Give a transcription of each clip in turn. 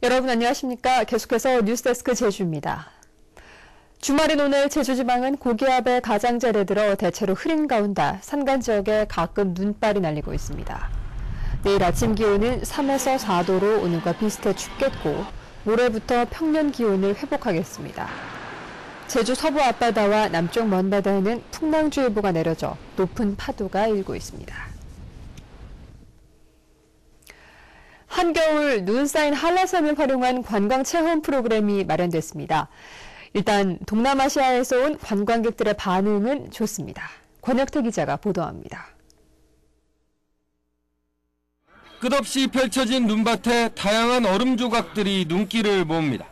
여러분 안녕하십니까? 계속해서 뉴스데스크 제주입니다. 주말인 오늘 제주지방은 고기압의 가장자리에 들어 대체로 흐린 가운데 산간 지역에 가끔 눈발이 날리고 있습니다. 내일 아침 기온은 3에서 4도로 오늘과 비슷해 춥겠고 모레부터 평년 기온을 회복하겠습니다. 제주 서부 앞바다와 남쪽 먼바다에는 풍랑주의보가 내려져 높은 파도가 일고 있습니다. 한겨울 눈 쌓인 한라산을 활용한 관광 체험 프로그램이 마련됐습니다. 일단 동남아시아에서 온 관광객들의 반응은 좋습니다. 권혁태 기자가 보도합니다. 끝없이 펼쳐진 눈밭에 다양한 얼음 조각들이 눈길을 모읍니다.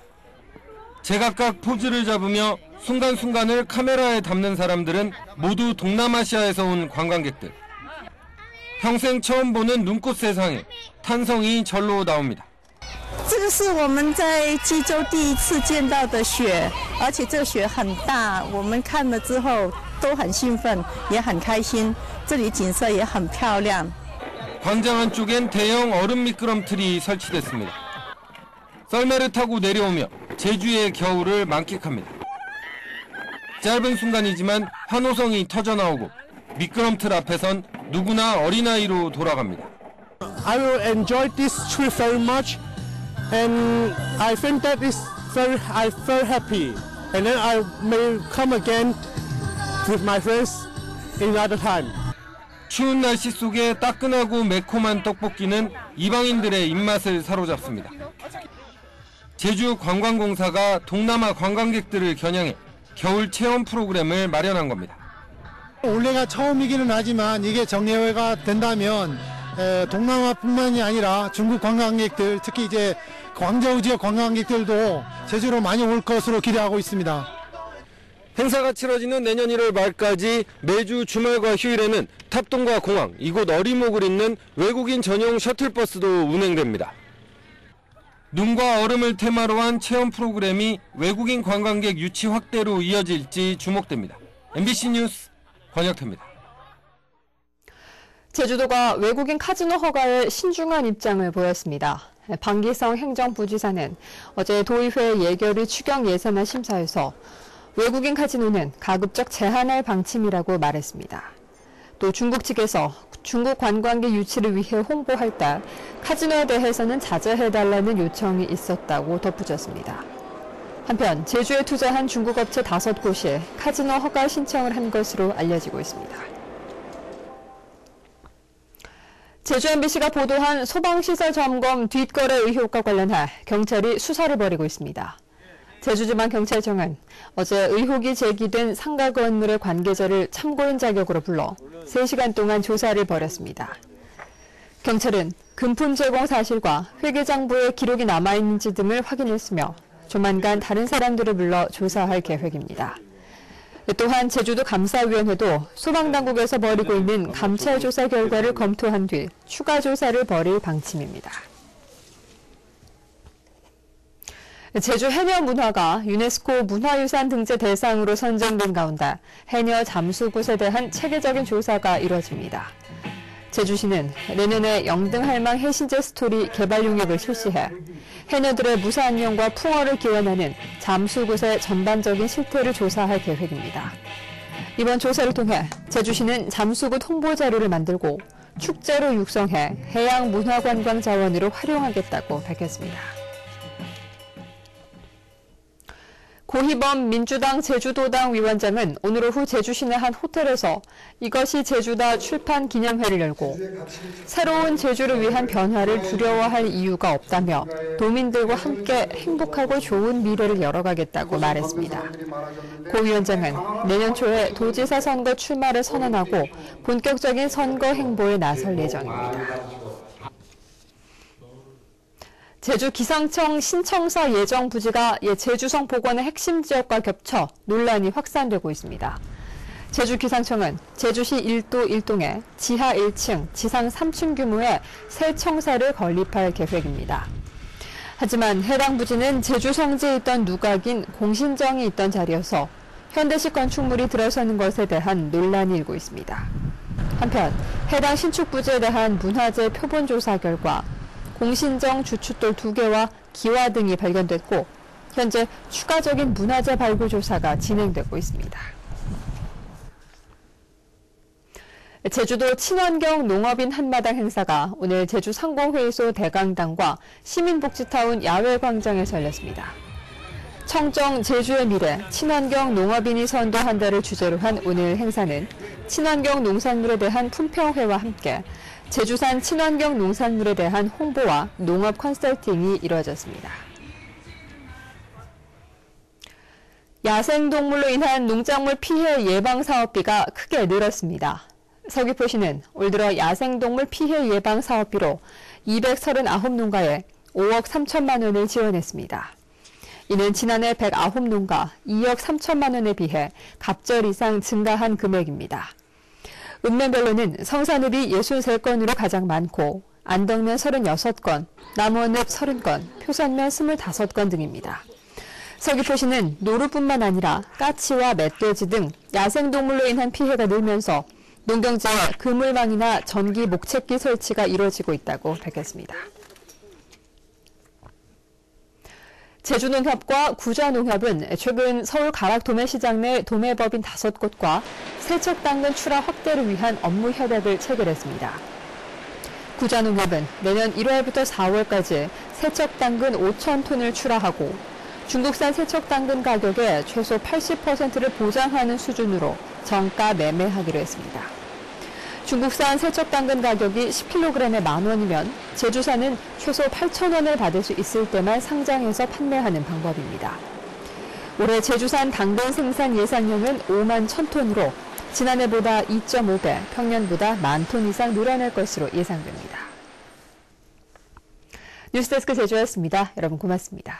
제각각 포즈를 잡으며 순간순간을 카메라에 담는 사람들은 모두 동남아시아에서 온 관광객들. 평생 처음 보는 눈꽃 세상에 탄성이 절로 나옵니다. 这个是我们在济州第一次见到的雪，而且这雪很大，我们看了之后都很兴奋，也很开心。这里景色也很漂亮。 광장 안쪽엔 대형 얼음 미끄럼틀이 설치됐습니다. 썰매를 타고 내려오며 제주의 겨울을 만끽합니다. 짧은 순간이지만 환호성이 터져나오고 미끄럼틀 앞에선 누구나 어린아이로 돌아갑니다. I will enjoy this trip very much, and I think that I felt happy, and then I may come again with my friends another time. 추운 날씨 속에 따끈하고 매콤한 떡볶이는 이방인들의 입맛을 사로잡습니다. 제주관광공사가 동남아 관광객들을 겨냥해 겨울 체험 프로그램을 마련한 겁니다. 올해가 처음이기는 하지만 이게 정례가 된다면 동남아뿐만이 아니라 중국 관광객들, 특히 이제 광저우 지역 관광객들도 제주로 많이 올 것으로 기대하고 있습니다. 행사가 치러지는 내년 1월 말까지 매주 주말과 휴일에는 탑동과 공항, 이곳 어리목을 잇는 외국인 전용 셔틀버스도 운행됩니다. 눈과 얼음을 테마로 한 체험 프로그램이 외국인 관광객 유치 확대로 이어질지 주목됩니다. MBC 뉴스 권혁태입니다. 제주도가 외국인 카지노 허가에 신중한 입장을 보였습니다. 방기성 행정부지사는 어제 도의회 예결위 추경 예산안 심사에서 외국인 카지노는 가급적 제한할 방침이라고 말했습니다. 또 중국 측에서 중국 관광객 유치를 위해 홍보할 때 카지노에 대해서는 자제해달라는 요청이 있었다고 덧붙였습니다. 한편 제주에 투자한 중국 업체 5곳이 카지노 허가 신청을 한 것으로 알려지고 있습니다. 제주 MBC가 보도한 소방시설 점검 뒷거래 의혹과 관련해 경찰이 수사를 벌이고 있습니다. 제주지방경찰청은 어제 의혹이 제기된 상가 건물의 관계자를 참고인 자격으로 불러 3시간 동안 조사를 벌였습니다. 경찰은 금품 제공 사실과 회계장부에 기록이 남아있는지 등을 확인했으며 조만간 다른 사람들을 불러 조사할 계획입니다. 또한 제주도 감사위원회도 소방당국에서 벌이고 있는 감찰 조사 결과를 검토한 뒤 추가 조사를 벌일 방침입니다. 제주 해녀 문화가 유네스코 문화유산 등재 대상으로 선정된 가운데 해녀 잠수굿에 대한 체계적인 조사가 이뤄집니다. 제주시는 내년에 영등할망 해신제 스토리 개발 용역을 실시해 해녀들의 무사 안녕과 풍어를 기원하는 잠수굿의 전반적인 실태를 조사할 계획입니다. 이번 조사를 통해 제주시는 잠수굿 홍보 자료를 만들고 축제로 육성해 해양문화관광 자원으로 활용하겠다고 밝혔습니다. 고희범 민주당 제주도당 위원장은 오늘 오후 제주 시내 한 호텔에서 이것이 제주다 출판 기념회를 열고 새로운 제주를 위한 변화를 두려워할 이유가 없다며 도민들과 함께 행복하고 좋은 미래를 열어가겠다고 말했습니다. 고 위원장은 내년 초에 도지사 선거 출마를 선언하고 본격적인 선거 행보에 나설 예정입니다. 제주 기상청 신청사 예정 부지가 제주성 복원의 핵심 지역과 겹쳐 논란이 확산되고 있습니다. 제주 기상청은 제주시 1도 1동에 지하 1층, 지상 3층 규모의 새 청사를 건립할 계획입니다. 하지만 해당 부지는 제주 성지에 있던 누각인 공신정이 있던 자리여서 현대식 건축물이 들어서는 것에 대한 논란이 일고 있습니다. 한편 해당 신축 부지에 대한 문화재 표본 조사 결과 공신정 주춧돌 2개와 기와 등이 발견됐고 현재 추가적인 문화재 발굴 조사가 진행되고 있습니다. 제주도 친환경 농업인 한마당 행사가 오늘 제주 상공회의소 대강당과 시민복지타운 야외광장에서 열렸습니다. 청정 제주의 미래, 친환경 농업인이 선도한다를 주제로 한 오늘 행사는 친환경 농산물에 대한 품평회와 함께 제주산 친환경 농산물에 대한 홍보와 농업 컨설팅이 이루어졌습니다. 야생동물로 인한 농작물 피해 예방 사업비가 크게 늘었습니다. 서귀포시는 올 들어 야생동물 피해 예방 사업비로 239농가에 5억 3천만 원을 지원했습니다. 이는 지난해 109농가 2억 3천만 원에 비해 갑절 이상 증가한 금액입니다. 읍면별로는 성산읍이 63건으로 가장 많고 안덕면 36건, 남원읍 30건, 표선면 25건 등입니다. 서귀포시는 노루뿐만 아니라 까치와 멧돼지 등 야생동물로 인한 피해가 늘면서 농경지에 그물망이나 전기 목채기 설치가 이루어지고 있다고 밝혔습니다. 제주농협과 구좌농협은 최근 서울 가락도매시장 내 도매법인 5곳과 세척당근 출하 확대를 위한 업무 협약을 체결했습니다. 구좌농협은 내년 1월부터 4월까지 세척당근 5,000톤을 출하하고 중국산 세척당근 가격의 최소 80%를 보장하는 수준으로 정가 매매하기로 했습니다. 중국산 세척당근 가격이 10kg에 10,000원이면 제주산은 최소 8,000원을 받을 수 있을 때만 상장해서 판매하는 방법입니다. 올해 제주산 당근 생산 예상량은 5만 1,000톤으로 지난해보다 2.5배, 평년보다 10,000톤 이상 늘어날 것으로 예상됩니다. 뉴스데스크 제주였습니다. 여러분 고맙습니다.